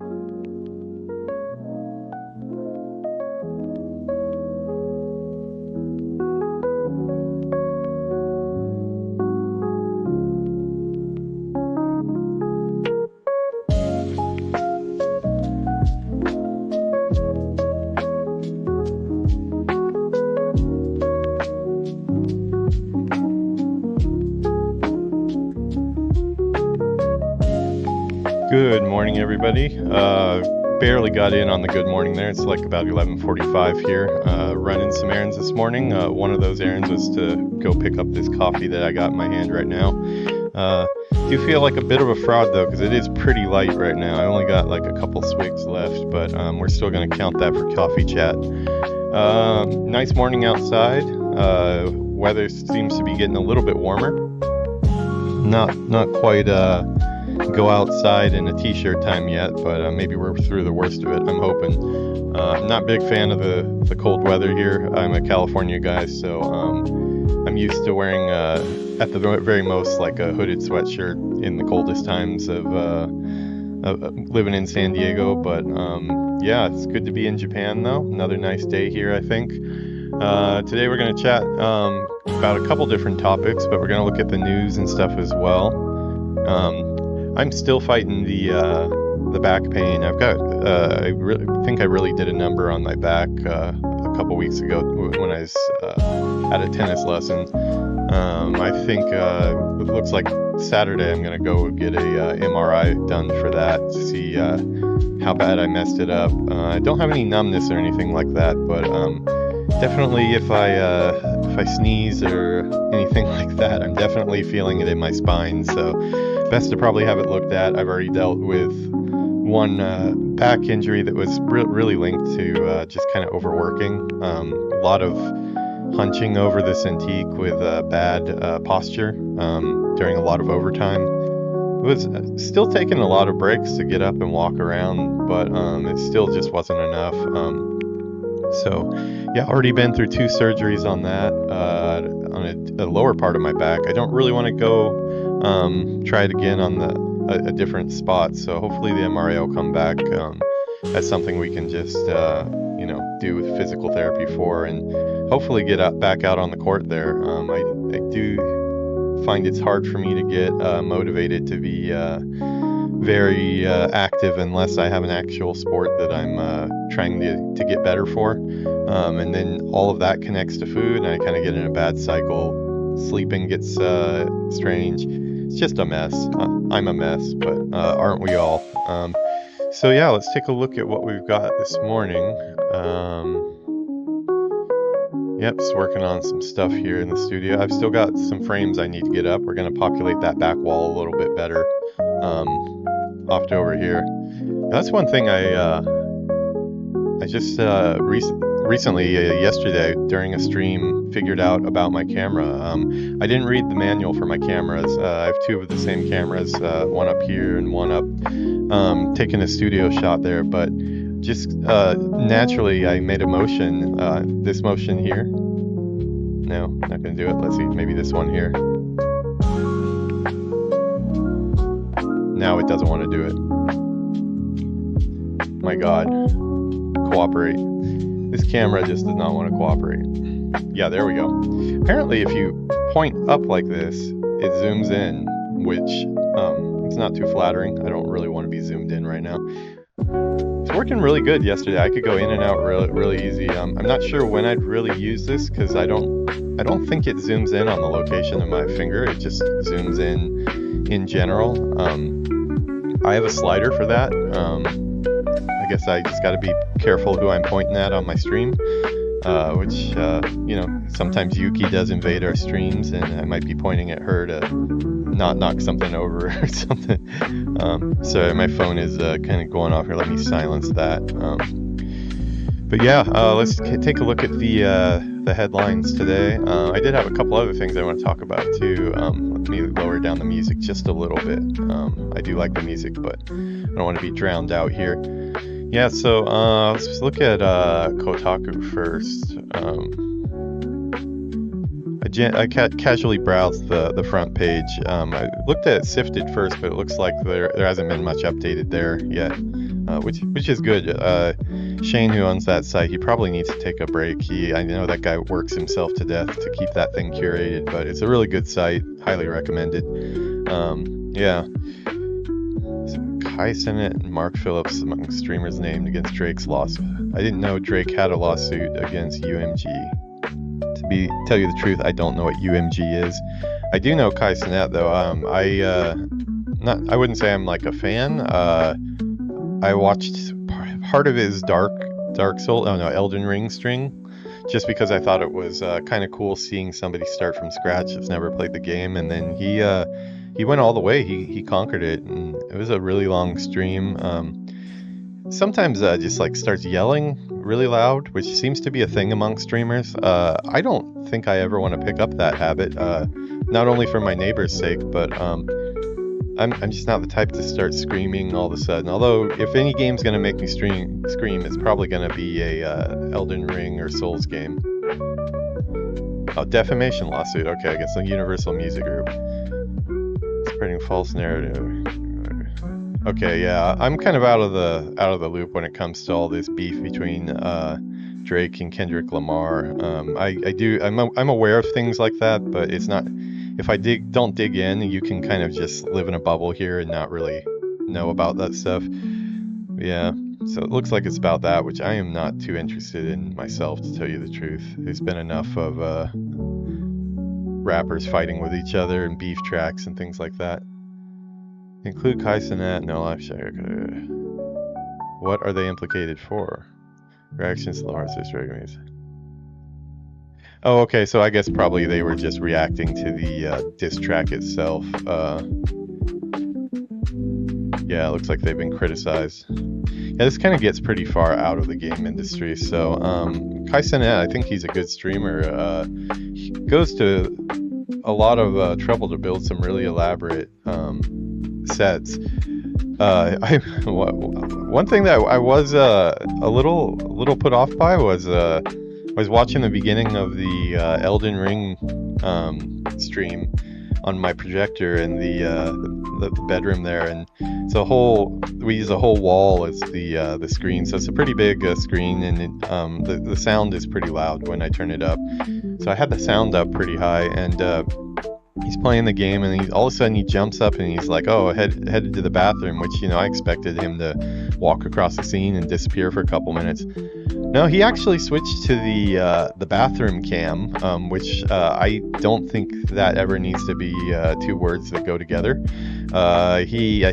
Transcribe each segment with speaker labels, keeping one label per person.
Speaker 1: Good morning, everybody. Barely got in on the good morning there. It's like about 11:45 here. Running some errands this morning. One of those errands was to go pick up this coffee that I got in my hand right now. Do feel like a bit of a fraud though, because it is pretty light right now. I only got like a couple swigs left, but we're still going to count that for coffee chat. Nice morning outside. Weather seems to be getting a little bit warmer. Not quite go outside in a t-shirt time yet, but maybe we're through the worst of it, I'm hoping. I'm not a big fan of the cold weather here. I'm a California guy, so I'm used to wearing at the very most like a hooded sweatshirt in the coldest times of living in San Diego. But yeah, it's good to be in Japan though. Another nice day here, I think. Today we're going to chat about a couple different topics, but we're going to look at the news and stuff as well. I'm still fighting the back pain. I've got I think I really did a number on my back a couple weeks ago when I was at a tennis lesson. I think it looks like Saturday I'm gonna go get a MRI done for that to see how bad I messed it up. I don't have any numbness or anything like that, but definitely if I sneeze or anything like that, I'm definitely feeling it in my spine. So best to probably have it looked at. I've already dealt with one back injury that was really linked to just kind of overworking. A lot of hunching over the Cintiq with bad posture during a lot of overtime. It was still taking a lot of breaks to get up and walk around, but it still just wasn't enough. So yeah, already been through 2 surgeries on that, on a lower part of my back. I don't really want to go try it again on a different spot. So hopefully the MRI will come back as something we can just do with physical therapy for, and hopefully get back out on the court there. I do find it's hard for me to get motivated to be very active unless I have an actual sport that I'm trying to get better for. And then all of that connects to food, and I kind of get in a bad cycle. Sleeping gets strange. It's just a mess. I'm a mess, but aren't we all? So yeah, let's take a look at what we've got this morning. Yep, just working on some stuff here in the studio. I've still got some frames I need to get up. We're going to populate that back wall a little bit better off to over here. That's one thing I just recently, yesterday during a stream, figured out about my camera. I didn't read the manual for my cameras. I have 2 of the same cameras, one up here and one up, taking a studio shot there, but just naturally I made a motion, this motion here. No, not gonna do it. Let's see, maybe this one here. Now it doesn't want to do it. My God, cooperate. This camera just does not want to cooperate. Yeah, there we go. Apparently if you point up like this, it zooms in, which it's not too flattering. I don't really want to be zoomed in right now. It's working really good yesterday. I could go in and out really easy. I'm not sure when I'd really use this, because I don't think it zooms in on the location of my finger. It just zooms in general. I have a slider for that. I guess I just got to be careful who I'm pointing at on my stream, which sometimes Yuki does invade our streams, and I might be pointing at her to not knock something over or something. Sorry, my phone is kind of going off here. Let me silence that. But yeah, let's take a look at the headlines today. I did have a couple other things I want to talk about too. Let me lower down the music just a little bit. I do like the music, but I don't want to be drowned out here. Yeah, so let's just look at Kotaku first. I casually browsed the front page. I looked at Sifted first, but it looks like there hasn't been much updated there yet. which is good. Shane, who owns that site, he probably needs to take a break. I know that guy works himself to death to keep that thing curated, but it's a really good site. Highly recommended. Yeah. Kai Cenat and Mark Phillips among streamers named against Drake's lawsuit. I didn't know Drake had a lawsuit against UMG. Tell you the truth, I don't know what UMG is. I do know Kai Cenat though. I wouldn't say I'm like a fan. I watched part of his Elden Ring stream, just because I thought it was kind of cool seeing somebody start from scratch that's never played the game, and then he went all the way. He conquered it, and it was a really long stream. Sometimes just like starts yelling really loud, which seems to be a thing among streamers. I don't think I ever want to pick up that habit, not only for my neighbor's sake, but I'm just not the type to start screaming all of a sudden. Although if any game's gonna make me scream, it's probably gonna be a Elden Ring or Souls game. Oh, defamation lawsuit. Okay, against the Universal Music Group. Spreading false narrative. Okay, yeah, I'm kind of out of the loop when it comes to all this beef between Drake and Kendrick Lamar. I'm aware of things like that, but it's not. If I don't dig in, you can kind of just live in a bubble here and not really know about that stuff. Yeah, so it looks like it's about that, which I am not too interested in myself, to tell you the truth. There's been enough of rappers fighting with each other and beef tracks and things like that. Include Kai Cenat, no live share. What are they implicated for? Reactions to the artist regulations. Oh, okay, so I guess probably they were just reacting to the diss track itself. Yeah, it looks like they've been criticized. Yeah, this kind of gets pretty far out of the game industry. So, Kai Cenat, I think he's a good streamer. He goes to a lot of trouble to build some really elaborate sets. One thing that I was a little put off by was I was watching the beginning of the Elden Ring stream on my projector in the bedroom there, and we use a whole wall as the screen, so it's a pretty big screen, and the sound is pretty loud when I turn it up. So I had the sound up pretty high, and he's playing the game, and all of a sudden he jumps up and he's like, "Oh, headed to the bathroom," which I expected him to walk across the scene and disappear for a couple minutes. No, he actually switched to the bathroom cam, which I don't think that ever needs to be two words that go together. I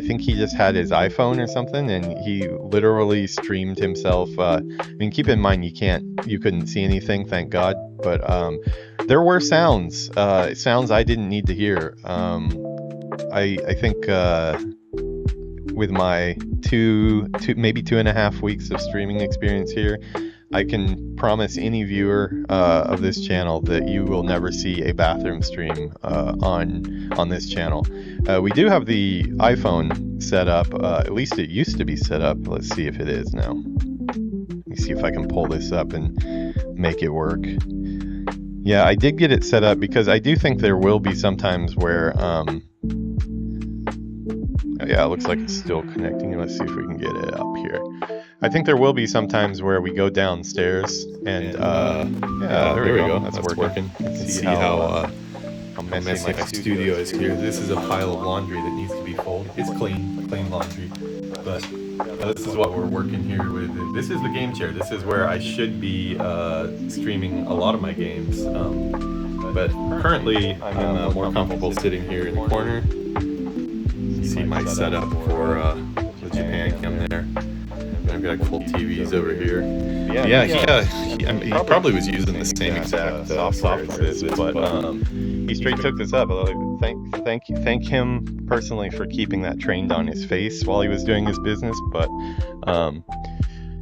Speaker 1: think he just had his iPhone or something, and he literally streamed himself. I mean, keep in mind you couldn't see anything, thank God, but there were sounds I didn't need to hear. I think with my maybe 2.5 weeks of streaming experience here, I can promise any viewer of this channel that you will never see a bathroom stream on this channel. We do have the iPhone set up, at least it used to be set up. Let's see if it is now. Let me see if I can pull this up and make it work. Yeah, I did get it set up because I do think there will be some times where yeah, it looks like it's still connecting. Let's see if we can get it up here. I think there will be some times where we go downstairs and yeah, there we go. That's working. You can see how messy my studio is here. This is a pile of laundry that needs to be folded. It's clean laundry, but this is what we're working here with. This is the game chair. This is where I should be streaming a lot of my games, but currently I'm more comfortable sitting here in the corner. You see my setup for the Japan cam there. I've got full TVs over here. Yeah, he probably was using the same exact software as this, but he straight took this up. Thank him personally for keeping that trained on his face while he was doing his business. But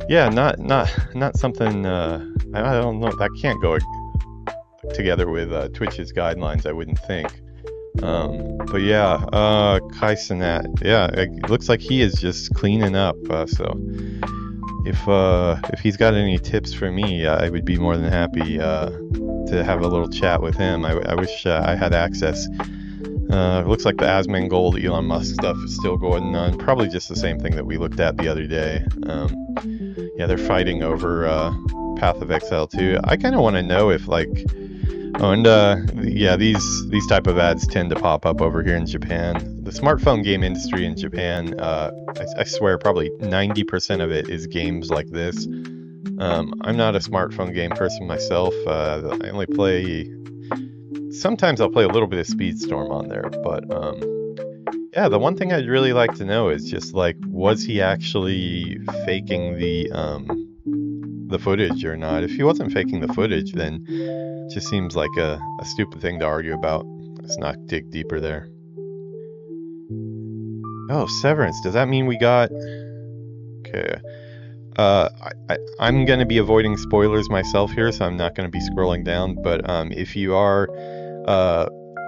Speaker 1: yeah, not something. I don't know. That can't go together with Twitch's guidelines, I wouldn't think. But yeah, Kai Cenat, yeah, it looks like he is just cleaning up, so if he's got any tips for me, I would be more than happy to have a little chat with him. I wish I had access Looks like the Asmongold Elon Musk stuff is still going on. Probably just the same thing that we looked at the other day. Yeah, they're fighting over Path of Exile 2. I kind of want to know if yeah, these type of ads tend to pop up over here in Japan. The smartphone game industry in Japan, I swear probably 90% of it is games like this. I'm not a smartphone game person myself. I only play... Sometimes I'll play a little bit of Speedstorm on there, but yeah, the one thing I'd really like to know is just like, was he actually faking the footage or not? If he wasn't faking the footage, then it just seems like a stupid thing to argue about. Let's not dig deeper there. Oh, Severance. Does that mean we got... Okay. I'm going to be avoiding spoilers myself here, so I'm not going to be scrolling down, but if you are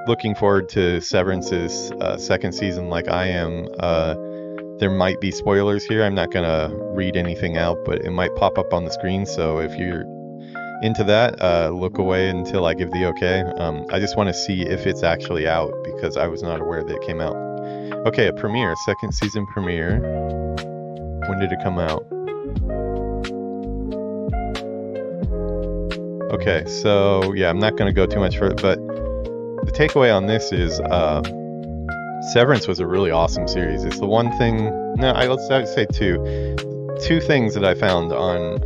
Speaker 1: looking forward to Severance's second season like I am, there might be spoilers here. I'm not going to read anything out, but it might pop up on the screen, so if you're into that, look away until I give the okay. I just want to see if it's actually out, because I was not aware that it came out. Okay, a premiere, second season premiere. When did it come out? Okay, so yeah, I'm not going to go too much further, but the takeaway on this is Severance was a really awesome series. It's the one thing... No, let's say two things that I found on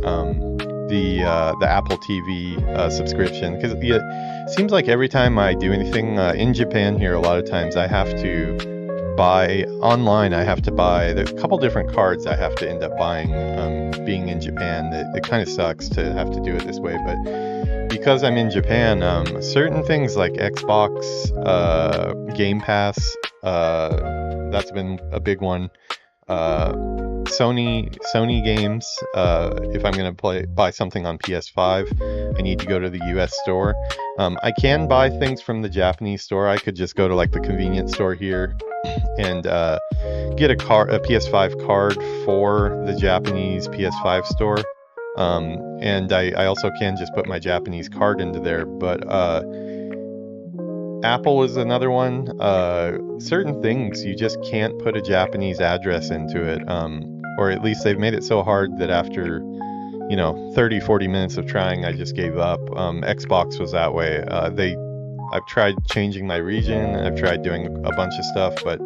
Speaker 1: the Apple TV subscription, because it seems like every time I do anything in Japan here, a lot of times I have to buy online. I have to buy... There's a couple different cards I have to end up buying being in Japan. It kind of sucks to have to do it this way, but because I'm in Japan, certain things like Xbox, Game Pass, that's been a big one. Sony games, if I'm going to buy something on PS5, I need to go to the US store. I can buy things from the Japanese store. I could just go to like the convenience store here and get a PS5 card for the Japanese PS5 store. And I also can just put my Japanese card into there, but Apple is another one. Certain things you just can't put a Japanese address into it, or at least they've made it so hard that after 30-40 minutes of trying, I just gave up. Xbox was that way. I've tried changing my region, and I've tried doing a bunch of stuff, but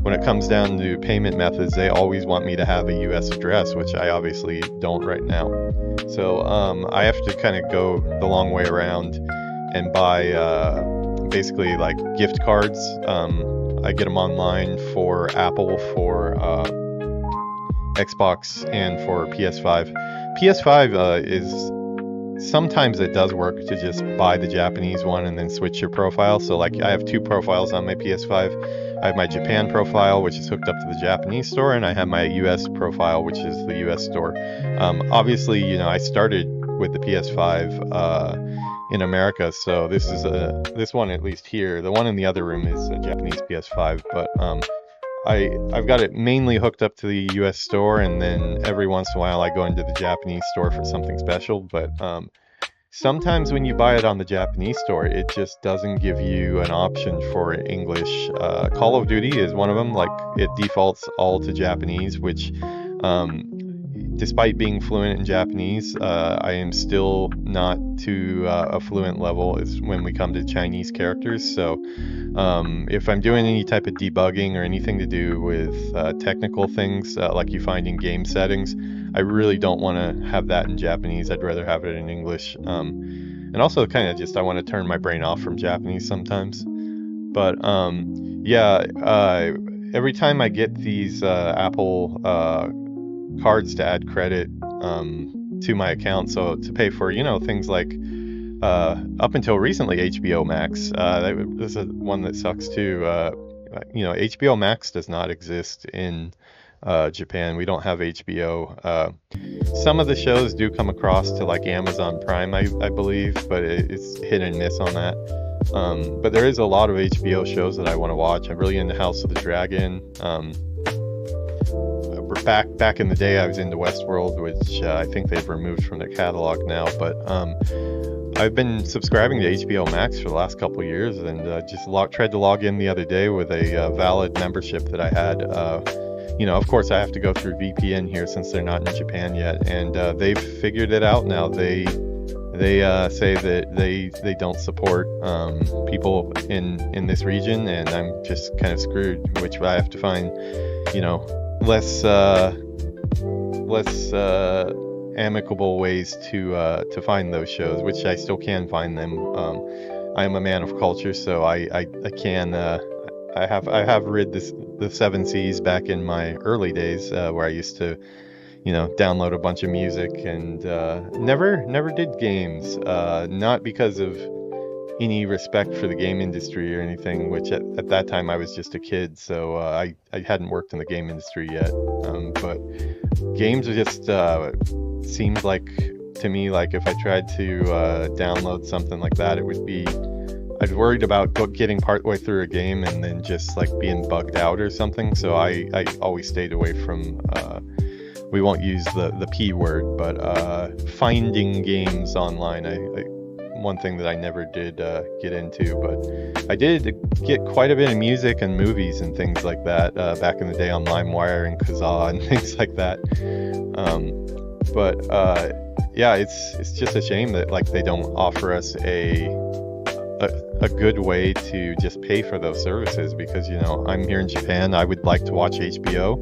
Speaker 1: when it comes down to payment methods, they always want me to have a US address, which I obviously don't right now. So I have to kind of go the long way around and buy basically like gift cards. I get them online for Apple, for Xbox, and for PS5. PS5 is... Sometimes it does work to just buy the Japanese one and then switch your profile. So like I have two profiles on my PS5. I have my Japan profile, which is hooked up to the Japanese store, and I have my US profile, which is the US store. Obviously, I started with the PS5 in America, so this is this one, at least here. The one in the other room is a Japanese PS5, but I've got it mainly hooked up to the US store, and then every once in a while I go into the Japanese store for something special. But sometimes when you buy it on the Japanese store, it just doesn't give you an option for English. Call of Duty is one of them. Like, it defaults all to Japanese, which despite being fluent in Japanese, I am still not to a fluent level when we come to Chinese characters. So if I'm doing any type of debugging or anything to do with technical things like you find in game settings, I really don't want to have that in Japanese. I'd rather have it in English. And also kind of just I want to turn my brain off from Japanese sometimes. But yeah, every time I get these Apple cards to add credit to my account, so to pay for things like up until recently HBO Max, this is one that sucks too. HBO Max does not exist in Japan. We don't have HBO. Some of the shows do come across to like Amazon Prime, I believe, but it's hit and miss on that. But there is a lot of HBO shows that I want to watch. I'm really into House of the Dragon. Back in the day, I was into Westworld, which I think they've removed from their catalog now. But I've been subscribing to HBO Max for the last couple of years, and just tried to log in the other day with a valid membership that I had. Of course, I have to go through VPN here since they're not in Japan yet, and they've figured it out now. They say that they don't support people in this region, and I'm just kind of screwed. Which I have to find, less amicable ways to find those shows, which I still can find them. I am a man of culture, so I can. I have read the Seven Seas back in my early days, where I used to, download a bunch of music, and never did games. Not because of any respect for the game industry or anything, which at that time I was just a kid, so I hadn't worked in the game industry yet. But games just seemed like to me like if I tried to download something like that, it would be. I was worried about getting partway through a game and then just like being bugged out or something. So I always stayed away from. We won't use the P word, but finding games online. One thing that I never did get into, but I did get quite a bit of music and movies and things like that back in the day on LimeWire and Kazaa and things like that. Yeah, it's just a shame that like they don't offer us a good way to just pay for those services, because I'm here in Japan. I would like to watch HBO.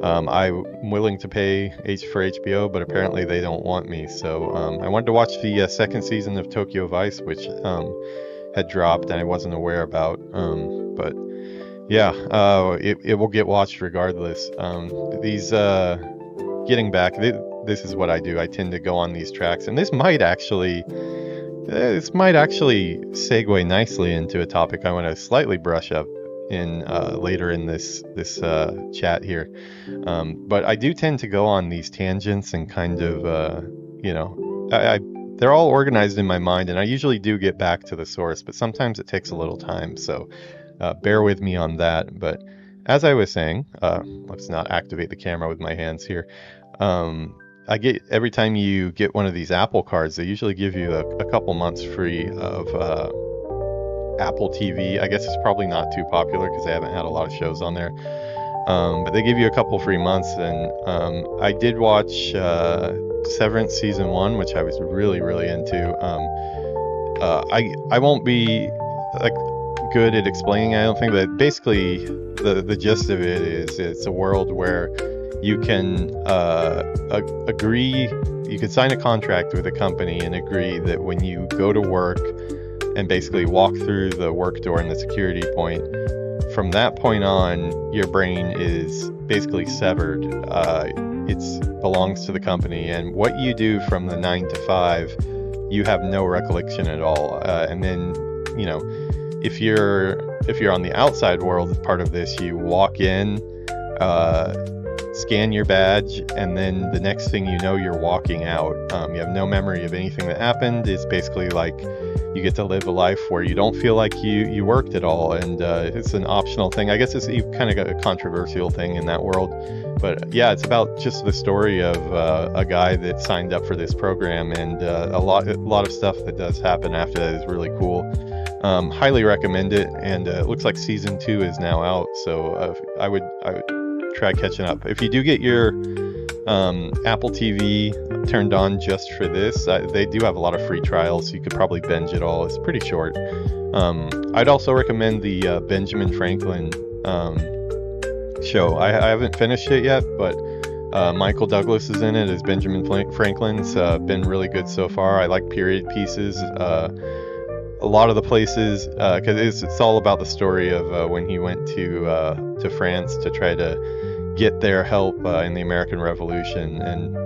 Speaker 1: I'm willing to pay for HBO, but apparently they don't want me. So I wanted to watch the second season of Tokyo Vice, which had dropped and I wasn't aware about. But yeah, it will get watched regardless. Getting back, this is what I do. I tend to go on these tracks, and this might actually segue nicely into a topic I want to slightly brush up in later in this chat here. But I do tend to go on these tangents and kind of they're all organized in my mind, and I usually do get back to the source, but sometimes it takes a little time, so bear with me on that. But as I was saying, let's not activate the camera with my hands here. I get every time you get one of these Apple cards, they usually give you a couple months free of Apple TV. I guess it's probably not too popular because they haven't had a lot of shows on there. But they give you a couple free months, and I did watch Severance season 1, which I was really, really into. I won't be like good at explaining, I don't think, but basically the gist of it is it's a world where you can you can sign a contract with a company and agree that when you go to work and basically walk through the work door and the security point, from that point on, your brain is basically severed. It belongs to the company, and what you do from the 9 to 5, you have no recollection at all. And then, if you're on the outside world part of this, you walk in, scan your badge, and then the next thing you know, you're walking out. You have no memory of anything that happened. It's basically like you get to live a life where you don't feel like you worked at all, and it's an optional thing. I guess it's kind of got a controversial thing in that world, but yeah, it's about just the story of a guy that signed up for this program, and a lot of stuff that does happen after that is really cool. Highly recommend it, and it looks like season 2 is now out, so I would try catching up. If you do get your Apple TV turned on just for this, they do have a lot of free trials, so you could probably binge it all. It's pretty short. I'd also recommend the Benjamin Franklin show. I haven't finished it yet, but Michael Douglas is in it as Benjamin Franklin's been really good so far. I like period pieces. A lot of the places, because it's all about the story of when he went to France to try to get their help in the American Revolution, and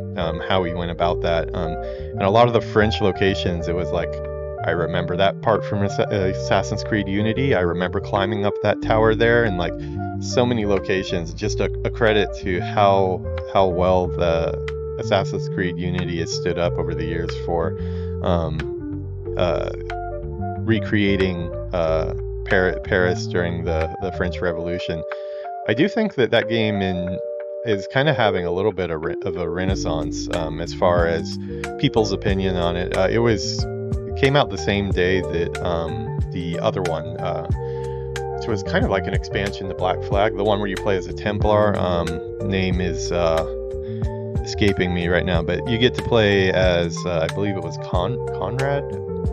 Speaker 1: how he went about that. And a lot of the French locations, it was like, I remember that part from Assassin's Creed Unity. I remember climbing up that tower there, and like so many locations. Just a credit to how well the Assassin's Creed Unity has stood up over the years for recreating Paris during the French Revolution. I do think that game is kind of having a little bit of a renaissance as far as people's opinion on it. It came out the same day that the other one, which was kind of like an expansion to Black Flag, the one where you play as a Templar. Name is escaping me right now, but you get to play as I believe it was Conrad.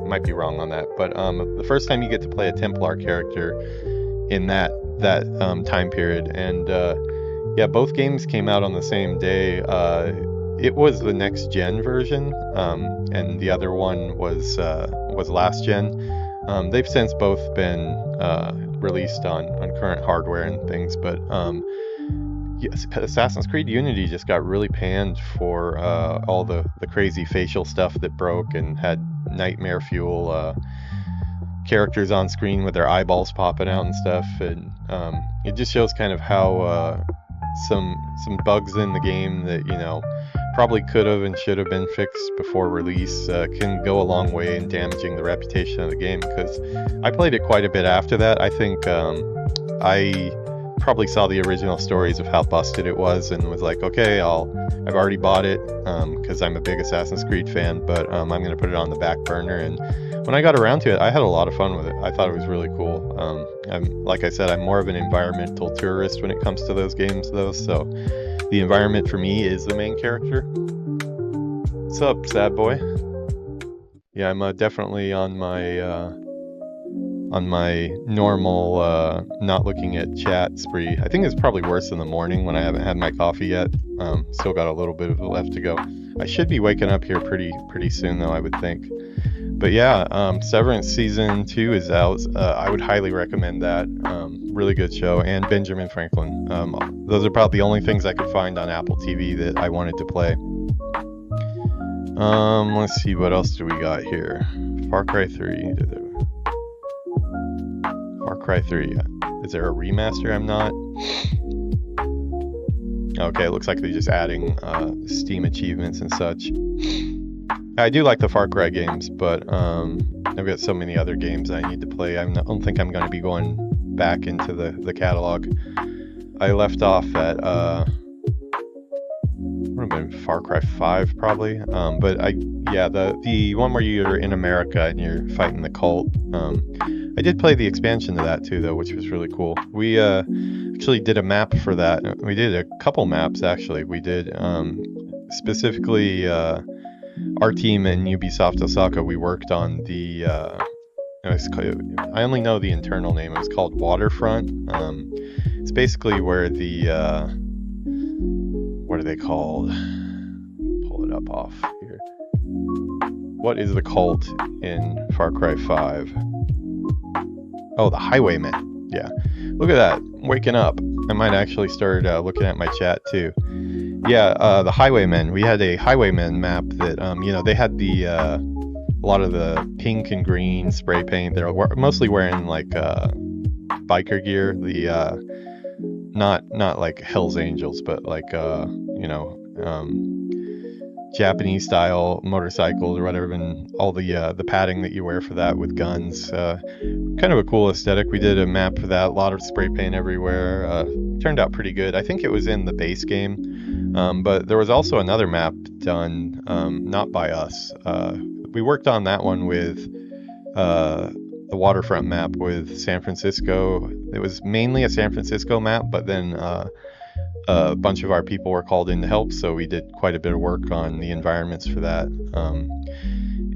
Speaker 1: Might be wrong on that, but the first time you get to play a Templar character in that time period, and yeah, both games came out on the same day. It was the next gen version, and the other one was last gen. They've since both been released on current hardware and things, but yes, Assassin's Creed Unity just got really panned for all the crazy facial stuff that broke and had nightmare fuel characters on screen with their eyeballs popping out and stuff, and it just shows kind of how some bugs in the game that, you know, probably could have and should have been fixed before release can go a long way in damaging the reputation of the game, because I played it quite a bit after that. I think I probably saw the original stories of how busted it was and was like, okay, I've already bought it because I'm a big Assassin's Creed fan, but I'm going to put it on the back burner. And when I got around to it, I had a lot of fun with it. I thought it was really cool. Like I said, I'm more of an environmental tourist when it comes to those games, though, so the environment for me is the main character. What's up, sad boy? Yeah, I'm definitely on my normal not looking at chat spree. I think it's probably worse in the morning when I haven't had my coffee yet. Still got a little bit of it left to go. I should be waking up here pretty soon, though, I would think. But yeah, Severance Season 2 is out. I would highly recommend that. Really good show. And Benjamin Franklin. Those are probably the only things I could find on Apple TV that I wanted to play. Let's see, what else do we got here? Far Cry 3. Far Cry 3. Is there a remaster? I'm not. Okay, it looks like they're just adding Steam achievements and such. I do like the Far Cry games, but I've got so many other games I need to play. I don't think I'm going to be going back into the catalog. I left off at would have been Far Cry 5 probably. But the one where you're in America and you're fighting the cult. I did play the expansion to that too, though, which was really cool. We actually did a map for that. We did a couple maps actually. We did specifically our team in Ubisoft Osaka. We worked on the I only know the internal name. It was called Waterfront. It's basically where the what are they called? Pull it up off here. What is the cult in Far Cry 5? Oh, the Highwaymen. Yeah. Look at that. I'm waking up. I might actually start looking at my chat too. Yeah, the Highwaymen. We had a Highwaymen map that, they had a lot of the pink and green spray paint. They're mostly wearing like biker gear. The not like Hell's Angels, but like Japanese style motorcycles or whatever, and all the padding that you wear for that with guns. Kind of a cool aesthetic. We did a map for that. A lot of spray paint everywhere. Turned out pretty good. I think it was in the base game, but there was also another map done, not by us. We worked on that one with the waterfront map with San Francisco. It was mainly a San Francisco map, but then a bunch of our people were called in to help, so we did quite a bit of work on the environments for that.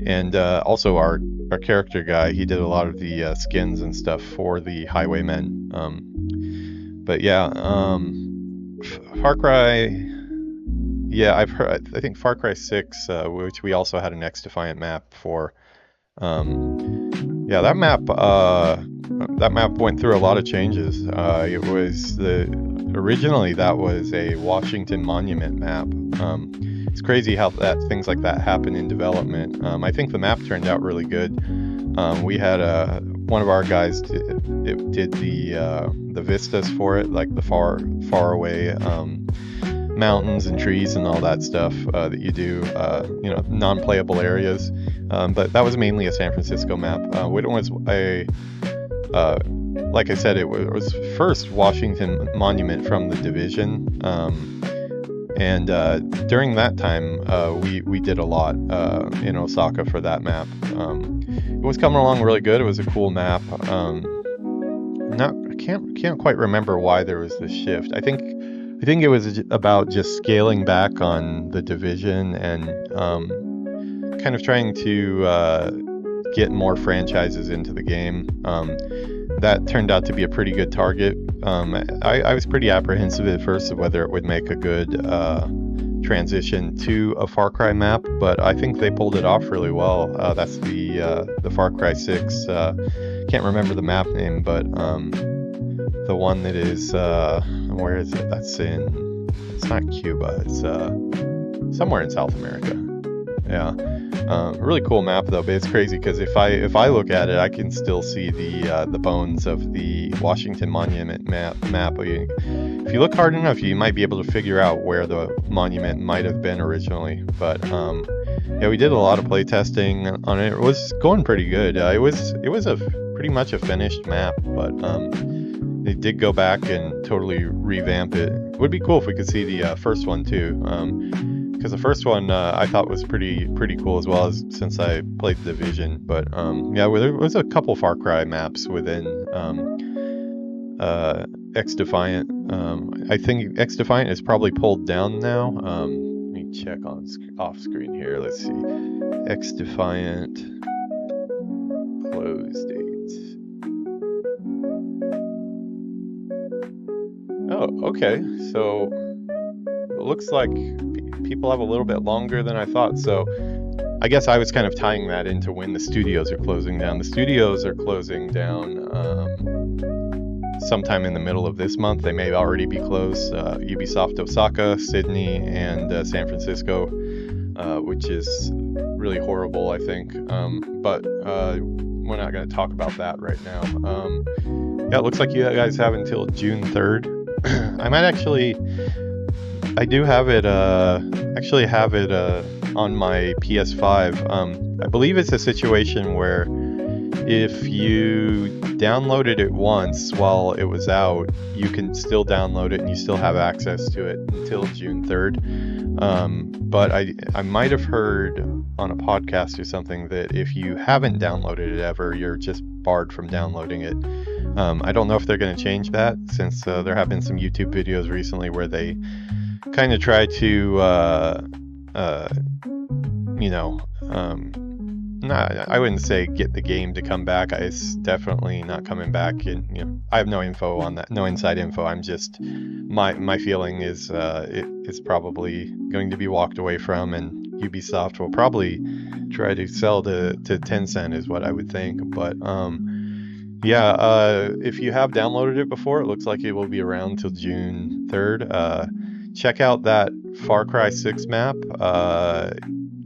Speaker 1: And also our character guy, he did a lot of the skins and stuff for the Highwaymen. But yeah, Far Cry. Yeah, I've heard. I think Far Cry 6, which we also had an Xdefiant map for. Yeah, that map went through a lot of changes. It was originally that was a Washington Monument map. It's crazy how things like that happen in development. I think the map turned out really good. We had one of our guys did the vistas for it, like the far away mountains and trees and all that stuff that you do, non-playable areas. But that was mainly a San Francisco map. It was like I said, it was first Washington Monument from the Division. And during that time, we did a lot in Osaka for that map. was coming along really good. It was a cool map. I can't quite remember why there was this shift. I think it was about just scaling back on the division and kind of trying to get more franchises into the game. That turned out to be a pretty good target. I was pretty apprehensive at first of whether it would make a good transition to a Far Cry map, but I think they pulled it off really well. That's the Far Cry 6. Can't remember the map name, but the one that is where is it? It's not Cuba. It's somewhere in South America. Yeah. Really cool map though, but it's crazy because if I look at it, I can still see the bones of the Washington Monument map. If you look hard enough, you might be able to figure out where the monument might have been originally. But yeah, we did a lot of play testing on it. It was going pretty good. It was pretty much a finished map, but they did go back and totally revamp it. It would be cool if we could see the first one too. Because the first one I thought was pretty cool as well, as since I played the Division. But yeah, there was a couple Far Cry maps within Xdefiant. I think Xdefiant is probably pulled down now. Let me check off screen here. Let's see. Xdefiant close dates. Oh, okay. So it looks like people have a little bit longer than I thought. So I guess I was kind of tying that into when the studios are closing down. The studios are closing down sometime in the middle of this month. They may already be closed. Ubisoft Osaka, Sydney, and San Francisco, which is really horrible, I think. But we're not going to talk about that right now. Yeah, it looks like you guys have until June 3rd. I do have it, actually have it on my PS5. I believe it's a situation where if you downloaded it once while it was out, you can still download it and you still have access to it until June 3rd. But I might have heard on a podcast or something that if you haven't downloaded it ever, you're just barred from downloading it. I don't know if they're going to change that, since there have been some YouTube videos recently where they kind of try to, I wouldn't say get the game to come back. It's definitely not coming back, and I have no info on that, no inside info. I'm just my feeling is it's probably going to be walked away from, and Ubisoft will probably try to sell to Tencent, is what I would think. But yeah, if you have downloaded it before, it looks like it will be around till June 3rd. Check out that Far Cry 6 map.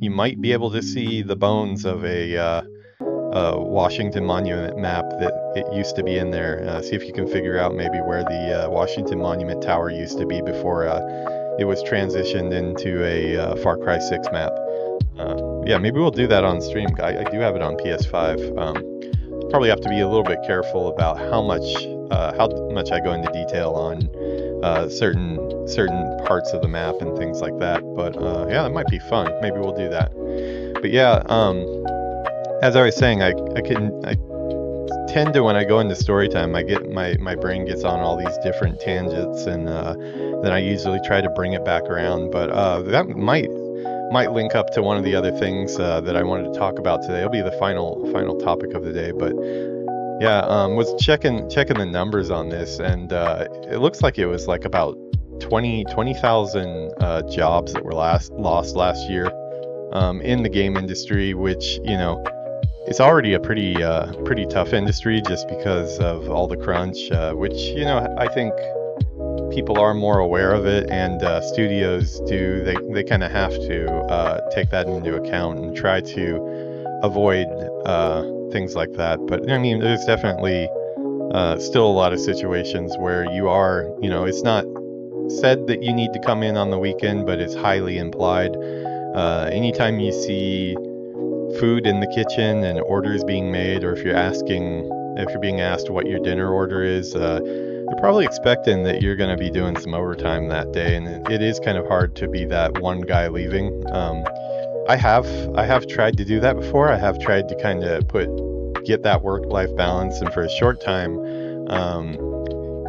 Speaker 1: You might be able to see the bones of a Washington Monument map that it used to be in there. See if you can figure out maybe where the Washington Monument Tower used to be before it was transitioned into a Far Cry 6 map. Yeah, maybe we'll do that on stream. I do have it on PS5. Probably have to be a little bit careful about how much I go into detail on certain parts of the map and things like that. But yeah, that might be fun. Maybe we'll do that. But yeah, as I was saying, I tend to, when I go into story time, I get my brain gets on all these different tangents, and then I usually try to bring it back around. But that might link up to one of the other things that I wanted to talk about today. It'll be the final topic of the day. But yeah, was checking the numbers on this, and it looks like it was like about 20,000 jobs that were lost last year in the game industry, which it's already a pretty tough industry just because of all the crunch, which I think people are more aware of it, and studios do. They kind of have to take that into account and try to avoid things like that. But I mean, there's definitely still a lot of situations where you are, it's not said that you need to come in on the weekend, but it's highly implied. Anytime you see food in the kitchen and orders being made, or if you're being asked what your dinner order is, they're probably expecting that you're going to be doing some overtime that day, and it is kind of hard to be that one guy leaving. I have tried to do that before. I have tried to kind of get that work-life balance, and for a short time,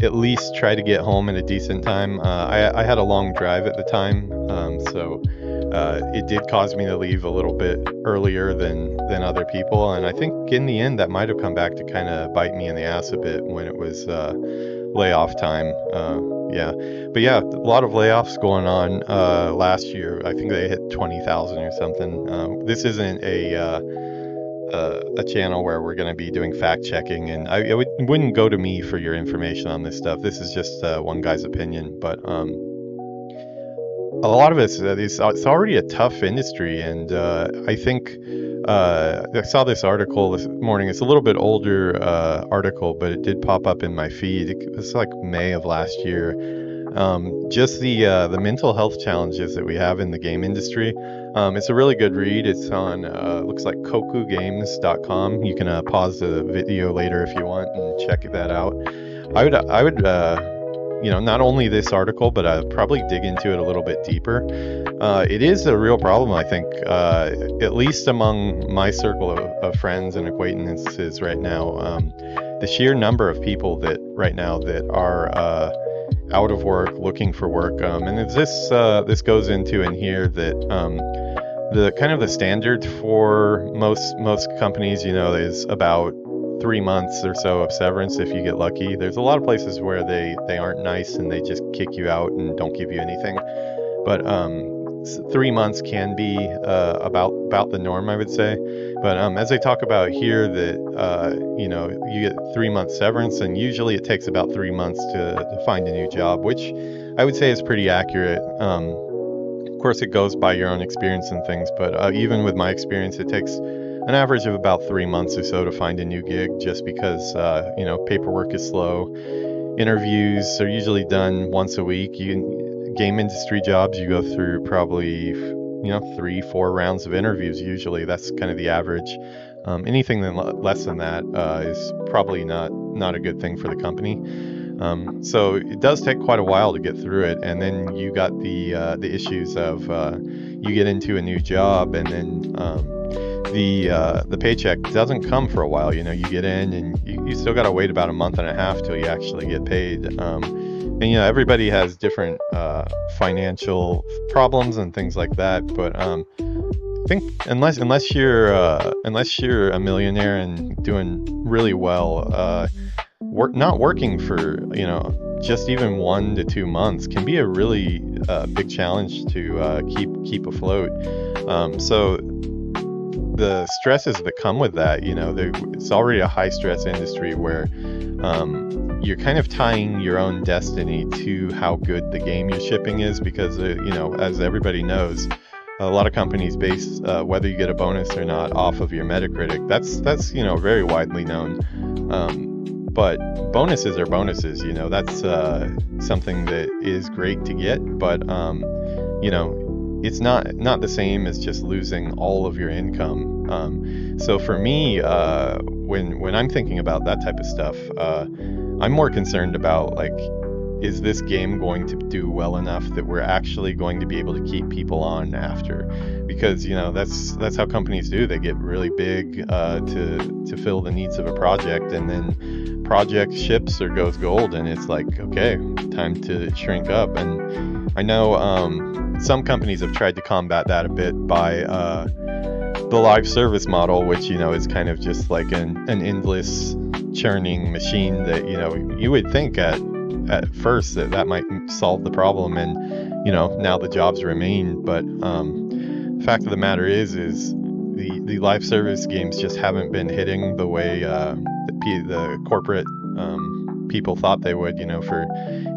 Speaker 1: at least try to get home in a decent time. I had a long drive at the time, so it did cause me to leave a little bit earlier than other people, and I think in the end that might have come back to kind of bite me in the ass a bit when it was layoff time. Yeah, but yeah, a lot of layoffs going on last year. I think they hit 20,000 or something. This isn't a channel where we're going to be doing fact checking, and it wouldn't go to me for your information on this stuff. This is just one guy's opinion, but a lot of it's already a tough industry, and I think I saw this article this morning. It's a little bit older article, but it did pop up in my feed. It was like May of last year. Just the mental health challenges that we have in the game industry. It's a really good read. It's on looks like kokugames.com. You can pause the video later if you want and check that out. I would not only this article, but I'd probably dig into it a little bit deeper. It is a real problem, I think, at least among my circle of friends and acquaintances right now. The sheer number of people that right now that are out of work, looking for work, and this goes into in here that the kind of the standard for most companies, is about 3 months or so of severance if you get lucky. There's a lot of places where they aren't nice and they just kick you out and don't give you anything. But 3 months can be about the norm, I would say. But as they talk about here, that you get 3 months severance, and usually it takes about 3 months to find a new job, which I would say is pretty accurate. Of course, it goes by your own experience and things, but even with my experience, it takes an average of about 3 months or so to find a new gig, just because paperwork is slow. Interviews are usually done once a week. Game industry jobs, you go through probably 3-4 rounds of interviews. Usually that's kind of the average. Anything less than that is probably not a good thing for the company. So it does take quite a while to get through it, and then you got the issues of you get into a new job, and then the paycheck doesn't come for a while. You get in, and you still got to wait about a month and a half till you actually get paid. And everybody has different financial problems and things like that, but I think unless you're a millionaire and doing really well, not working for just even 1 to 2 months can be a really big challenge to keep afloat. So the stresses that come with that, it's already a high stress industry where you're kind of tying your own destiny to how good the game you're shipping is, because as everybody knows, a lot of companies base whether you get a bonus or not off of your Metacritic. That's very widely known. But bonuses are bonuses. That's something that is great to get, but it's not the same as just losing all of your income. So for me, when I'm thinking about that type of stuff, I'm more concerned about, like, is this game going to do well enough that we're actually going to be able to keep people on after? Because that's how companies do. They get really big to fill the needs of a project, and then project ships or goes gold, and it's like, okay, time to shrink up. And I know some companies have tried to combat that a bit by the live service model, which is kind of just like an endless churning machine that you would think at first that might solve the problem, and now the jobs remain. But the fact of the matter is the live service games just haven't been hitting the way the corporate people thought they would. For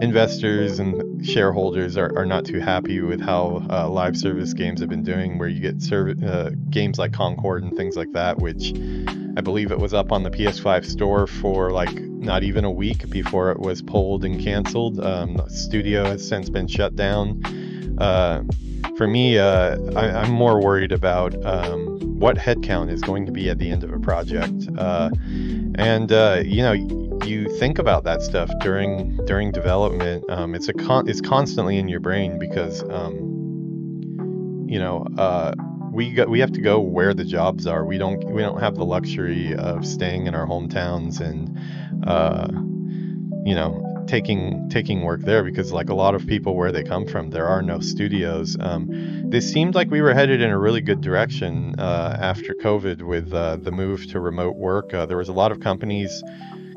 Speaker 1: investors and shareholders are not too happy with how live service games have been doing, where you get games like Concord and things like that, which I believe it was up on the PS5 store for like not even a week before it was pulled and canceled. The studio has since been shut down. For me, I'm more worried about what headcount is going to be at the end of a project. And you think about that stuff during development. It's constantly in your brain, because we have to go where the jobs are. We don't have the luxury of staying in our hometowns and taking work there, because like a lot of people where they come from, there are no studios. This seemed like we were headed in a really good direction after COVID with the move to remote work. There was a lot of companies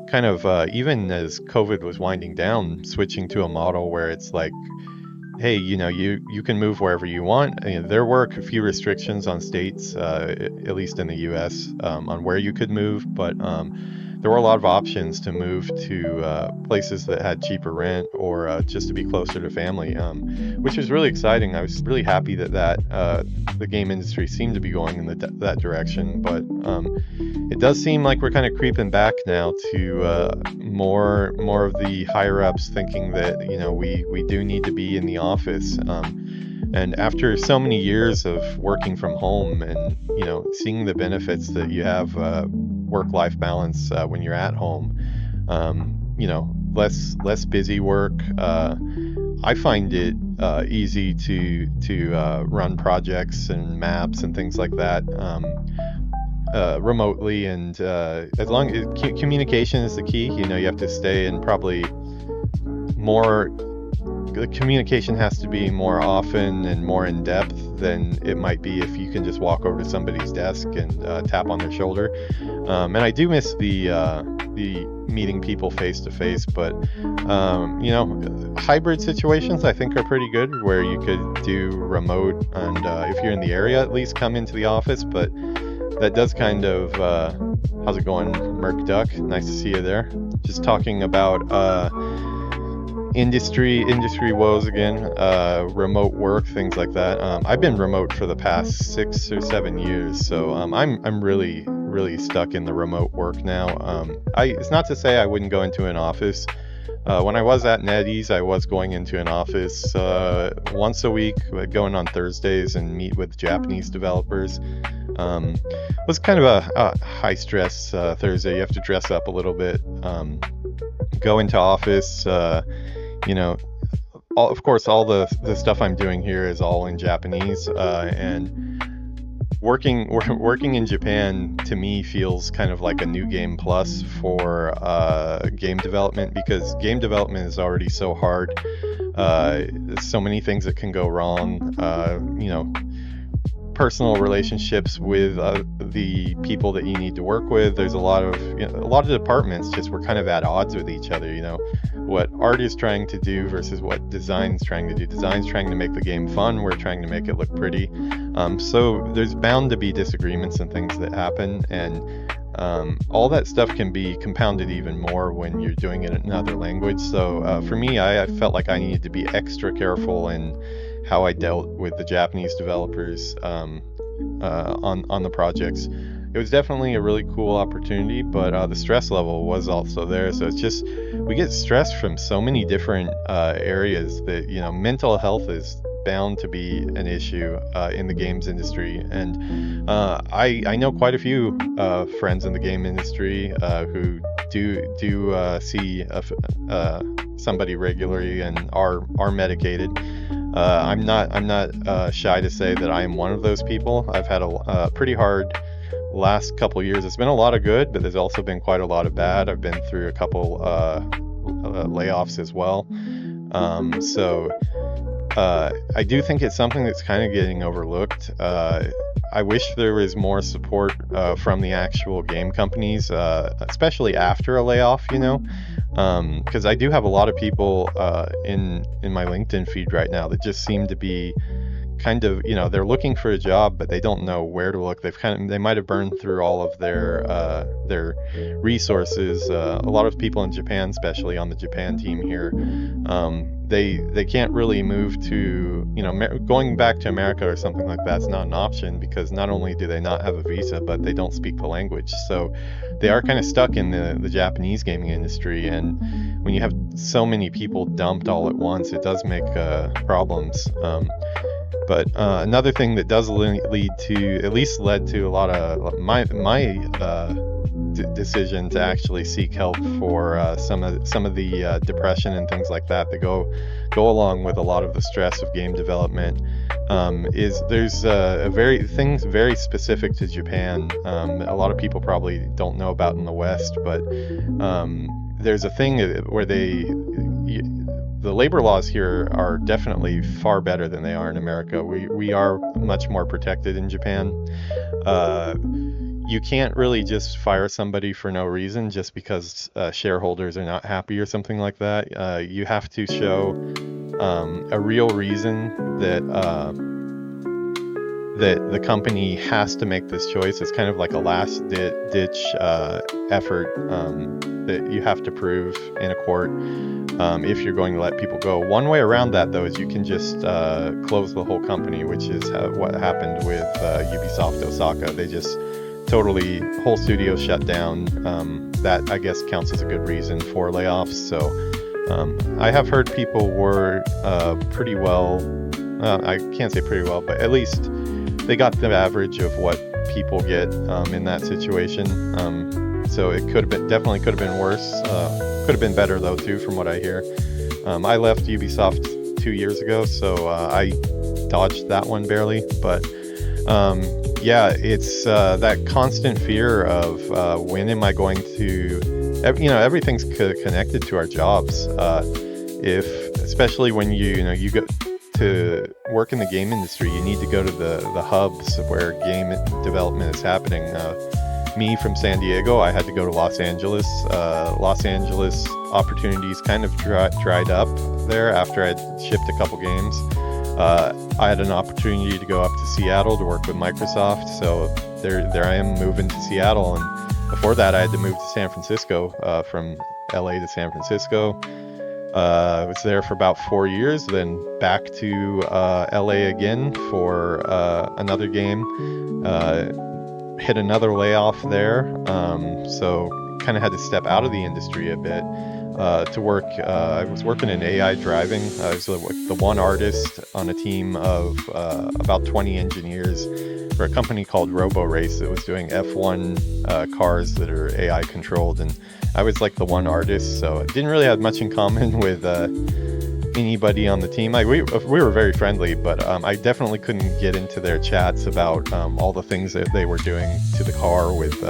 Speaker 1: kind of even as COVID was winding down, switching to a model where it's like, hey, you can move wherever you want. There were a few restrictions on states, at least in the U.S., on where you could move, but there were a lot of options to move to places that had cheaper rent, or just to be closer to family, which was really exciting. I was really happy that the game industry seemed to be going in that direction, but it does seem like we're kind of creeping back now to more of the higher ups thinking that we do need to be in the office. And after so many years of working from home and seeing the benefits that you have, work-life balance when you're at home, less busy work. I find it easy to run projects and maps and things like that remotely, and as long as communication is the key. You have to stay in probably more. The communication has to be more often and more in depth than it might be if you can just walk over to somebody's desk and tap on their shoulder. And I do miss the meeting people face to face, but hybrid situations I think are pretty good, where you could do remote, and if you're in the area, at least come into the office. But that does kind of how's it going, Merc Duck? Nice to see you there. Just talking about industry woes again, remote work, things like that. I've been remote for the past 6 or 7 years, so I'm really stuck in the remote work now. It's not to say I wouldn't go into an office. When I was at NetEase, I was going into an office once a week. I'd go in on Thursdays and meet with Japanese developers. It was kind of a high stress Thursday. You have to dress up a little bit, go into office. Of course, all the stuff I'm doing here is all in Japanese, and working in Japan to me feels kind of like a new game plus for game development, because game development is already so hard. There's so many things that can go wrong. Personal relationships with the people that you need to work with. There's a lot of departments just we're kind of at odds with each other. What art is trying to do versus what design's trying to do. Design's trying to make the game fun. We're trying to make it look pretty. So there's bound to be disagreements and things that happen, and all that stuff can be compounded even more when you're doing it in another language. So for me, I felt like I needed to be extra careful in how I dealt with the Japanese developers on the projects. It was definitely a really cool opportunity, but the stress level was also there. So it's just, we get stressed from so many different areas that, mental health is bound to be an issue in the games industry. And I know quite a few friends in the game industry who do see somebody regularly and are medicated. I'm not shy to say that I am one of those people. I've had a pretty hard last couple years. It's been a lot of good, but there's also been quite a lot of bad. I've been through a couple layoffs as well. So I do think it's something that's kind of getting overlooked. I wish there was more support from the actual game companies, especially after a layoff, because I do have a lot of people in my LinkedIn feed right now that just seem to be kind of, they're looking for a job, but they don't know where to look. They might have burned through all of their resources. A lot of people in Japan, especially on the Japan team here, they can't really move to, going back to America or something like that's not an option, because not only do they not have a visa, but they don't speak the language. So they are kind of stuck in the Japanese gaming industry. And when you have so many people dumped all at once, it does make problems. But another thing that does led to a lot of my decision to actually seek help for some of the depression and things like that go along with a lot of the stress of game development. is there's things very specific to Japan. A lot of people probably don't know about in the West, but there's a thing where the labor laws here are definitely far better than they are in America. We are much more protected in Japan. You can't really just fire somebody for no reason just because shareholders are not happy or something like that. You have to show a real reason that the company has to make this choice. It's kind of like a last ditch effort that you have to prove in a court if you're going to let people go. One way around that, though, is you can just close the whole company, which is what happened with Ubisoft Osaka. They just whole studio shut down. That, I guess, counts as a good reason for layoffs. So I have heard people were pretty well, I can't say pretty well, but at least they got the average of what people get in that situation. So it definitely could have been worse. Could have been better though too, from what I hear. I left Ubisoft 2 years ago, so I dodged that one barely. But yeah, it's that constant fear of when am I going to, everything's connected to our jobs. Especially when you go to work in the game industry, you need to go to the hubs where game development is happening. Me from San Diego, I had to go to Los Angeles. Los Angeles opportunities kind of dried up there after I'd shipped a couple games. I had an opportunity to go up to Seattle to work with Microsoft, so there I am moving to Seattle. And before that, I had to move to San Francisco, from LA to San Francisco. I was there for about 4 years, then back to LA again for another game. Hit another layoff there, so kind of had to step out of the industry a bit to work. I was working in AI driving. I was the one artist on a team of about 20 engineers for a company called RoboRace that was doing F1 cars that are AI controlled, and I was like the one artist, so I didn't really have much in common with anybody on the team. We were very friendly, but I definitely couldn't get into their chats about all the things that they were doing to the car with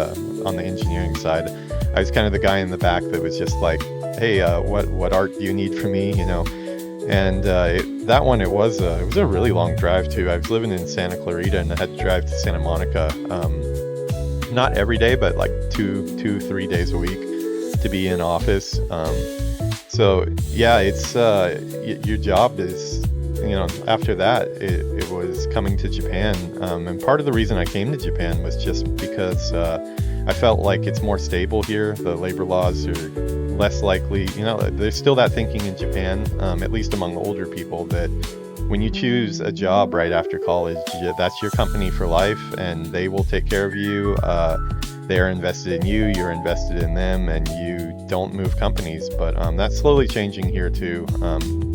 Speaker 1: on the engineering side. I was kind of the guy in the back that was just like, hey, what art do you need from me, And that one, it was a really long drive too. I was living in Santa Clarita and I had to drive to Santa Monica, not every day, but like 3 days a week to be in office. So yeah, it's your job is, after that it was coming to Japan, and part of the reason I came to Japan was just because I felt like it's more stable here. The labor laws are less likely, there's still that thinking in Japan, at least among older people, that when you choose a job right after college, that's your company for life and they will take care of you. They're invested in you, you're invested in them, and you don't move companies. But that's slowly changing here too,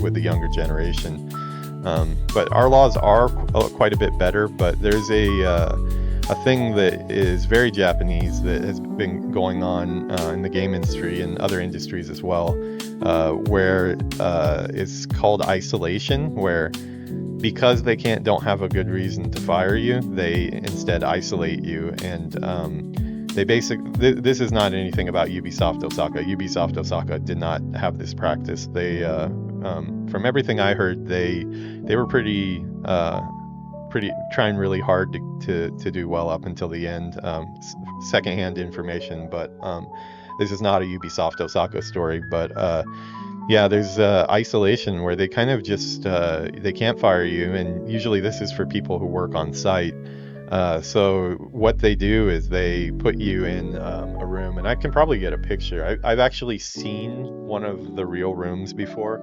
Speaker 1: with the younger generation. But our laws are quite a bit better, but there's a thing that is very Japanese that has been going on in the game industry and other industries as well, where it's called isolation, where because they don't have a good reason to fire you, they instead isolate you. And this is not anything about Ubisoft Osaka. Ubisoft Osaka did not have this practice. They, from everything I heard, they were pretty trying really hard to do well up until the end. Secondhand information, but this is not a Ubisoft Osaka story. But yeah, there's isolation where they kind of just they can't fire you, and usually this is for people who work on site. So what they do is they put you in a room, and I can probably get a picture. I've actually seen one of the real rooms before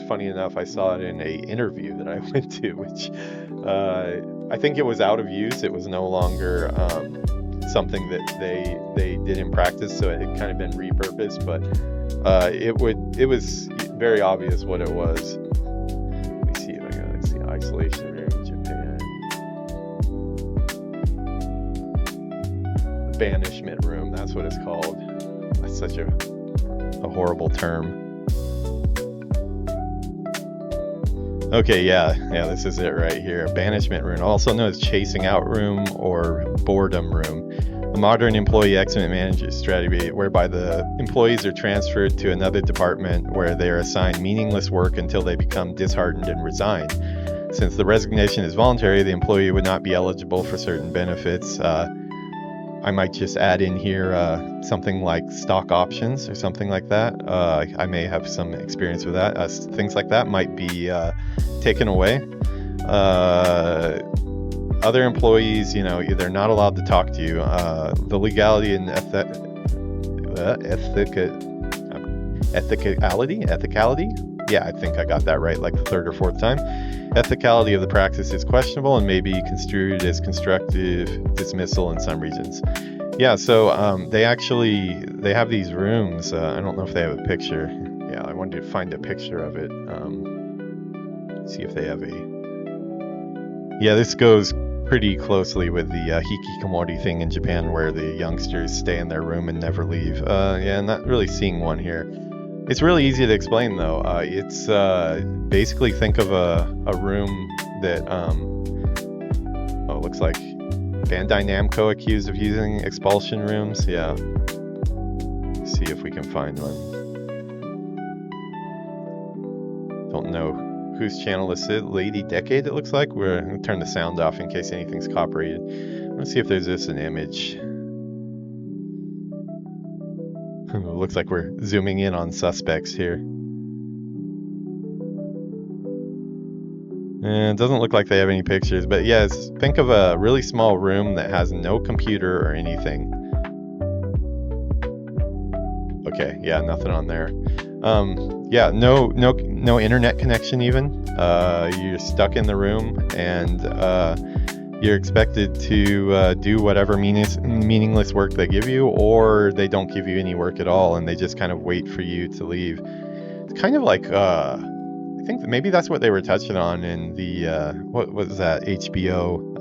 Speaker 1: funny enough, I saw it in a interview that I went to, which I think it was out of use. It was no longer something that they did in practice, so it had kind of been repurposed, but it was very obvious what it was. Let me see if I can see isolation room in Japan. The banishment room, that's what it's called. That's such a horrible term. Okay, yeah, this is it right here. Banishment room, also known as chasing out room or boredom room. A modern employee exit manager strategy whereby the employees are transferred to another department where they are assigned meaningless work until they become disheartened and resign. Since the resignation is voluntary, the employee would not be eligible for certain benefits. I might just add in here something like stock options or something like that. I may have some experience with that. Things like that might be taken away. Other employees, they're not allowed to talk to you. The legality and ethicality? Yeah, I think I got that right, like the third or fourth time. Ethicality of the practice is questionable and may be construed as constructive dismissal in some regions. Yeah, so they have these rooms. I don't know if they have a picture. Yeah, I wanted to find a picture of it. See if they have a... Yeah, this goes pretty closely with the hikikomori thing in Japan, where the youngsters stay in their room and never leave. Yeah, not really seeing one here. It's really easy to explain, though. It's basically, think of a room that, it looks like Bandai Namco accused of using expulsion rooms. Yeah. Let's see if we can find one. Don't know whose channel this is. Lady Decade, it looks like. We're going to turn the sound off in case anything's copyrighted. Let's see if there's just an image. It looks like we're zooming in on suspects here. And it doesn't look like they have any pictures, but yes, think of a really small room that has no computer or anything. Okay, yeah, nothing on there. Yeah, no internet connection even. You're stuck in the room, and you're expected to do whatever meaningless work they give you, or they don't give you any work at all, and they just kind of wait for you to leave. It's kind of like, I think that maybe that's what they were touching on in the, what was that, HBO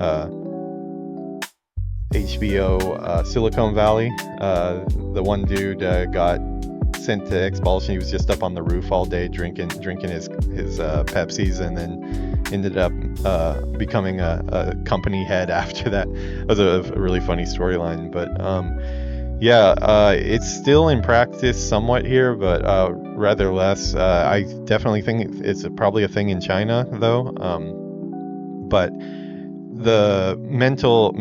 Speaker 1: Silicon Valley. The one dude got sent to expulsion. He was just up on the roof all day drinking his Pepsis, and then ended up becoming a company head after that. It was a really funny storyline, but yeah, it's still in practice somewhat here, but rather less. I definitely think it's probably a thing in China, though. But the mental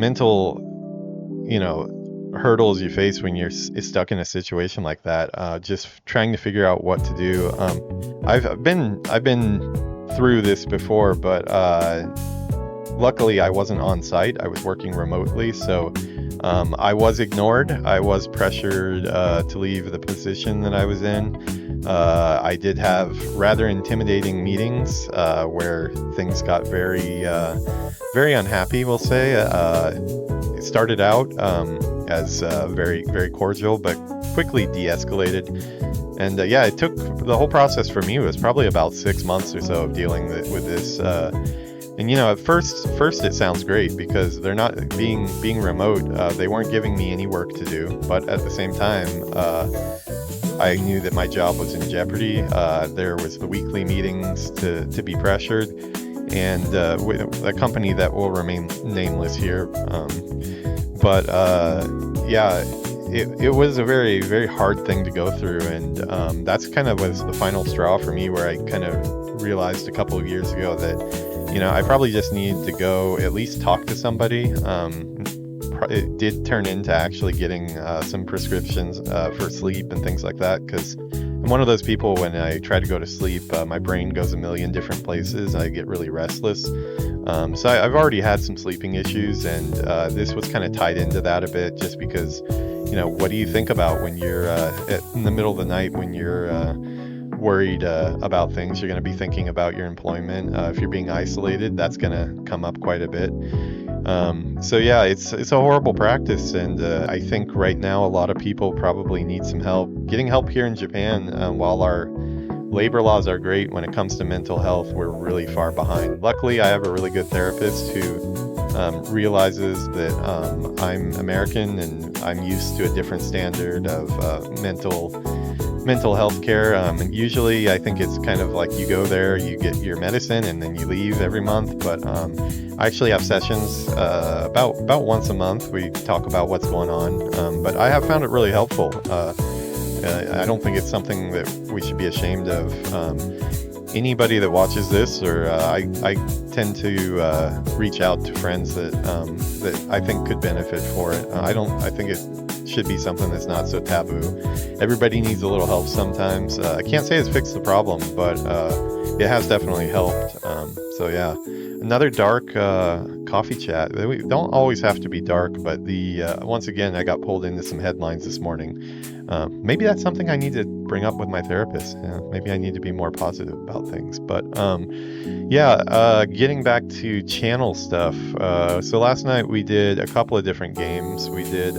Speaker 1: hurdles you face when you're stuck in a situation like that, just trying to figure out what to do. I've been through this before, but luckily I wasn't on site. I was working remotely, so I was ignored. I was pressured to leave the position that I was in. I did have rather intimidating meetings where things got very unhappy, we'll say. It started out as very, very cordial, but quickly de-escalated. And yeah, it took, the whole process for me was probably about 6 months or so of dealing with this. And at first it sounds great because they're not being remote. They weren't giving me any work to do, but at the same time, I knew that my job was in jeopardy. There was the weekly meetings to be pressured, and with a company that will remain nameless here. But yeah, it was a very, very hard thing to go through, and that's kind of was the final straw for me, where I kind of realized a couple of years ago that I probably just needed to go at least talk to somebody. It did turn into actually getting some prescriptions for sleep and things like that, because I'm one of those people, when I try to go to sleep, my brain goes a million different places. I get really restless. So I've already had some sleeping issues, and this was kind of tied into that a bit, just because, what do you think about when you're in the middle of the night, when you're worried about things? You're going to be thinking about your employment. If you're being isolated, that's going to come up quite a bit. So yeah, it's a horrible practice, and I think right now a lot of people probably need some help. Getting help here in Japan, while our labor laws are great, when it comes to mental health, we're really far behind. Luckily, I have a really good therapist who realizes that I'm American and I'm used to a different standard of mental mental health care. And usually I think it's kind of like you go there, you get your medicine, and then you leave every month. But I actually have sessions about once a month. We talk about what's going on. But I have found it really helpful. I don't think it's something that we should be ashamed of. Anybody that watches this, or I tend to reach out to friends that I think could benefit for it. I think it should be something that's not so taboo. Everybody needs a little help sometimes. I can't say it's fixed the problem, but it has definitely helped. So yeah, another dark coffee chat. They don't always have to be dark, but once again, I got pulled into some headlines this morning. Maybe that's something I need to bring up with my therapist. Maybe I need to be more positive about things. But getting back to channel stuff. So last night we did a couple of different games. We did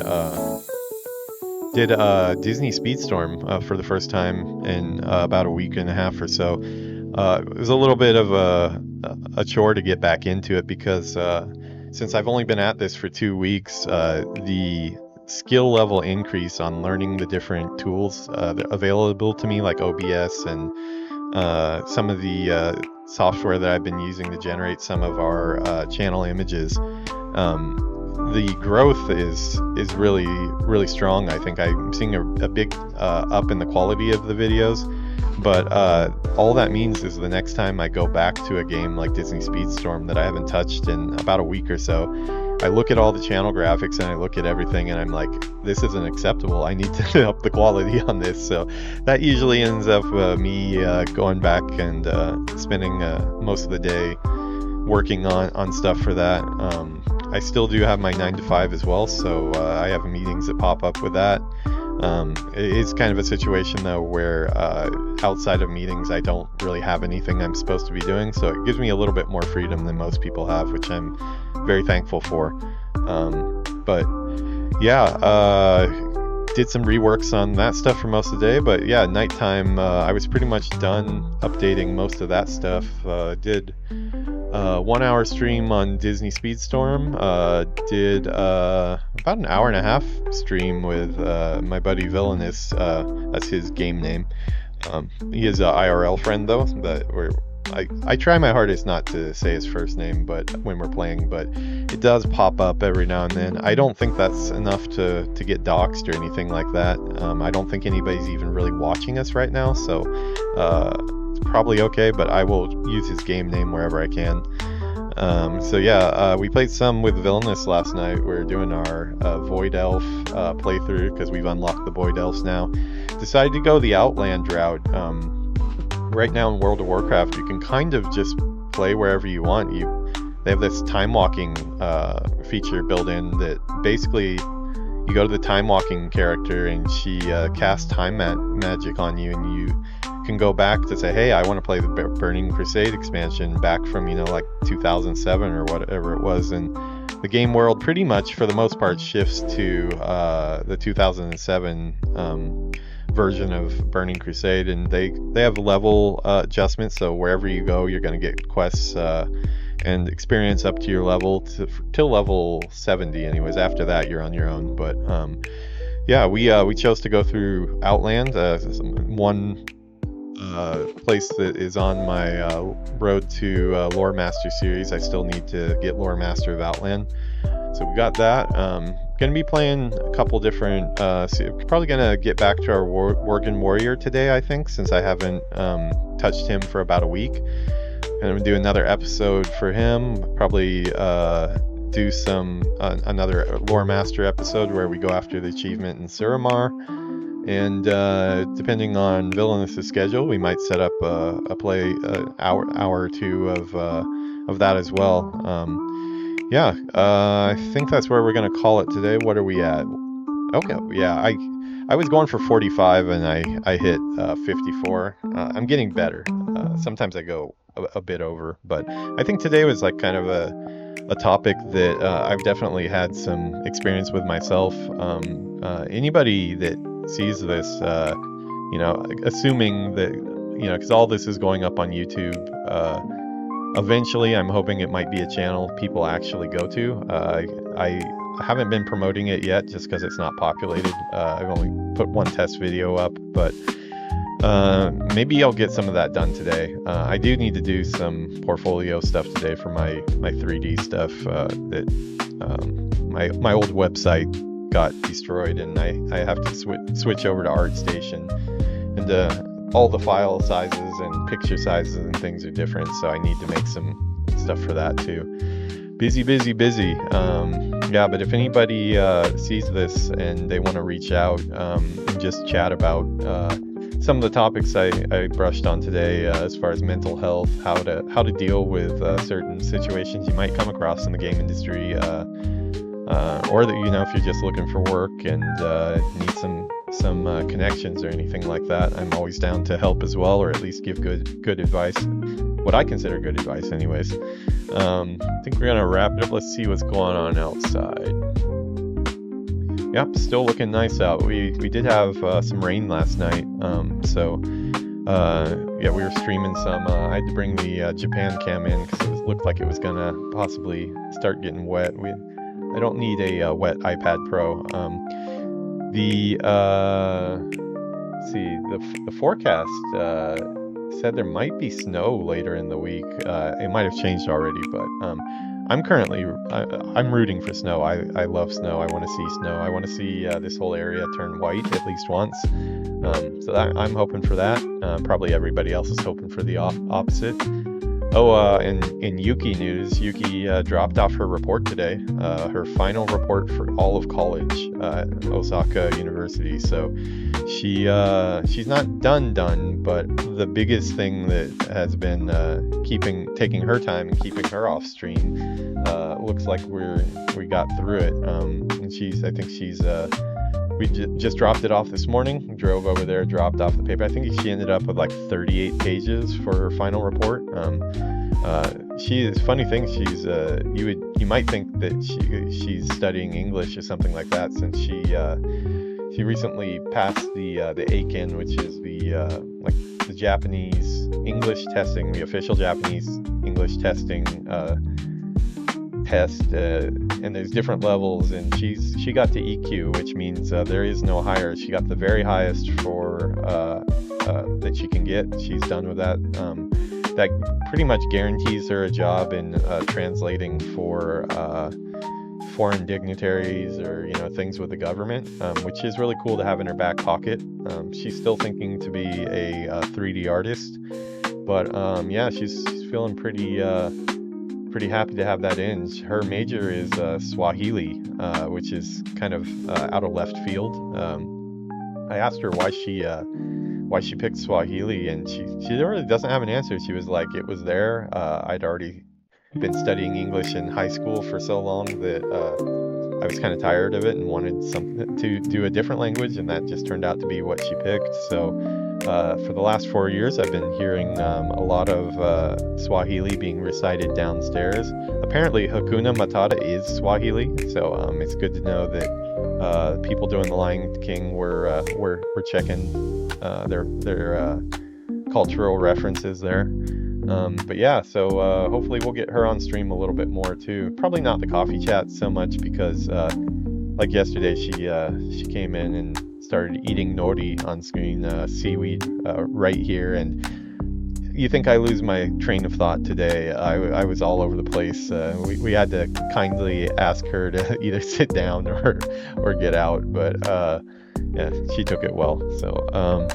Speaker 1: Disney Speedstorm for the first time in about a week and a half or so. It was a little bit of a chore to get back into it because since I've only been at this for 2 weeks, the skill level increase on learning the different tools available to me, like OBS and some of the software that I've been using to generate some of our channel images. The growth is really, really strong. I think I'm seeing a big up in the quality of the videos, but all that means is the next time I go back to a game like Disney Speedstorm that I haven't touched in about a week or so, I look at all the channel graphics and I look at everything and I'm like, this isn't acceptable. I need to up the quality on this. So that usually ends up me going back and spending most of the day working on stuff for that. I still do have my 9 to 5 as well, so I have meetings that pop up with that. It is kind of a situation though where outside of meetings I don't really have anything I'm supposed to be doing, so it gives me a little bit more freedom than most people have, which I'm very thankful for. But yeah, did some reworks on that stuff for most of the day, but yeah, nighttime I was pretty much done updating most of that stuff. Did 1 hour stream on Disney Speedstorm, did about an hour and a half stream with my buddy Villainous. That's his game name. He is an IRL friend though, I try my hardest not to say his first name but when we're playing, but it does pop up every now and then. I don't think that's enough to get doxxed or anything like that. I don't think anybody's even really watching us right now, so it's probably okay, but I will use his game name wherever I can. So yeah, we played some with Villainous last night. We're doing our Void Elf playthrough because we've unlocked the Void Elves now. Decided to go the Outland route. Right now in World of Warcraft, you can kind of just play wherever you want. They have this time walking feature built in that basically you go to the time walking character and she casts time magic on you, and you can go back to say, hey, I want to play the Burning Crusade expansion back from, like 2007 or whatever it was, and the game world pretty much for the most part shifts to the 2007 version of Burning Crusade, and they have level adjustments, so wherever you go you're going to get quests and experience up to your level till level 70 anyways. After that you're on your own. But yeah, we chose to go through Outland, one place that is on my road to Lore Master series. I still need to get Lore Master of Outland, so we got that. Gonna be playing a couple different probably gonna get back to our Worgen Warrior today, I think, since I haven't touched him for about a week. I'm gonna do another episode for him, probably do some another Lore Master episode where we go after the achievement in Suramar. And depending on Villainous' schedule, we might set up a play hour or two of that as well. Yeah, I think that's where we're gonna call it today. What are we at? Okay, yeah, I was going for 45 and I hit 54. I'm getting better. Sometimes I go a bit over, but I think today was like kind of a topic that I've definitely had some experience with myself. Anybody that sees this, assuming that, because all this is going up on YouTube, eventually I'm hoping it might be a channel people actually go to. I haven't been promoting it yet just because it's not populated. I've only put one test video up, but Maybe I'll get some of that done today. I do need to do some portfolio stuff today for my 3D stuff. My old website got destroyed, and I have to switch over to ArtStation, and all the file sizes and picture sizes and things are different, so I need to make some stuff for that too. Busy. Yeah, but if anybody sees this and they want to reach out and just chat about some of the topics I brushed on today, as far as mental health, how to deal with certain situations you might come across in the game industry, or that if you're just looking for work and need some connections or anything like that, I'm always down to help as well, or at least give good advice, what I consider good advice anyways. I think we're gonna wrap it up. Let's see what's going on outside. Yep, still looking nice out. We did have some rain last night, so yeah, we were streaming some. I had to bring the Japan cam in because it looked like it was gonna possibly start getting wet. I don't need a wet iPad Pro. Let's see, the forecast said there might be snow later in the week. It might have changed already, but I'm rooting for snow. I love snow. I want to see snow. I want to see this whole area turn white at least once. So I'm hoping for that. Probably everybody else is hoping for the opposite. Oh, in Yuki news, Yuki dropped off her report today, her final report for all of college at Osaka University. So she's not done, but the biggest thing that has been taking her time and keeping her off stream, looks like we got through it. And I think she's we just dropped it off this morning, drove over there, dropped off the paper. I think she ended up with like 38 pages for her final report. Funny thing, she's you might think that she's studying English or something like that, since she recently passed the Aiken, which is the Japanese English testing, the official Japanese English testing test, and there's different levels, and she got to EQ, which means there is no higher. She got the very highest for that she can get. She's done with that. That pretty much guarantees her a job in translating for foreign dignitaries, or things with the government, which is really cool to have in her back pocket. She's still thinking to be a 3D artist, but yeah, she's feeling pretty happy to have that in. Her major is Swahili, which is kind of out of left field. I asked her why she picked Swahili, and she really doesn't have an answer. She was like, it was there. I'd already been studying English in high school for so long that I was kind of tired of it and wanted something to do a different language, and that just turned out to be what she picked. So for the last 4 years, I've been hearing a lot of Swahili being recited downstairs. Apparently, Hakuna Matata is Swahili, so it's good to know that people doing The Lion King were checking their cultural references there. But yeah, so hopefully we'll get her on stream a little bit more too. Probably not the coffee chat so much, because like yesterday, she came in and started eating nori on screen, seaweed, right here, and you think I lose my train of thought today. I was all over the place. We had to kindly ask her to either sit down or get out, but yeah, she took it well. So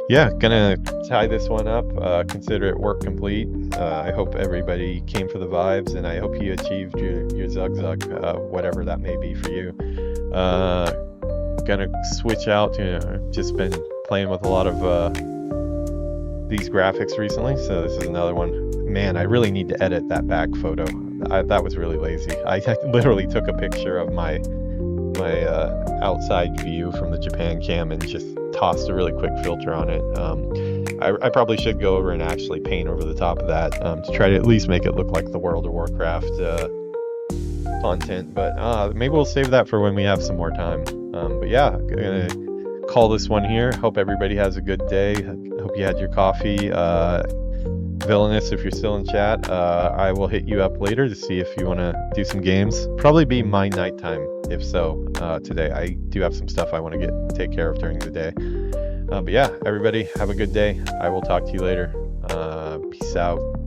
Speaker 1: yeah, gonna tie this one up. Consider it work complete. I hope everybody came for the vibes, and I hope you achieved your zug, whatever that may be for you. Gonna switch out. Just been playing with a lot of these graphics recently, so this is another one. Man, I really need to edit that back photo. That was really lazy. I literally took a picture of my outside view from the Japan cam and just tossed a really quick filter on it. I probably should go over and actually paint over the top of that to try to at least make it look like the World of Warcraft content, but maybe we'll save that for when we have some more time. But yeah, gonna call this one here. Hope everybody has a good day. Hope you had your coffee. Villainous, if you're still in chat, I will hit you up later to see if you want to do some games. Probably be my nighttime, if so, today. I do have some stuff I want to take care of during the day. But yeah, everybody have a good day. I will talk to you later. Peace out.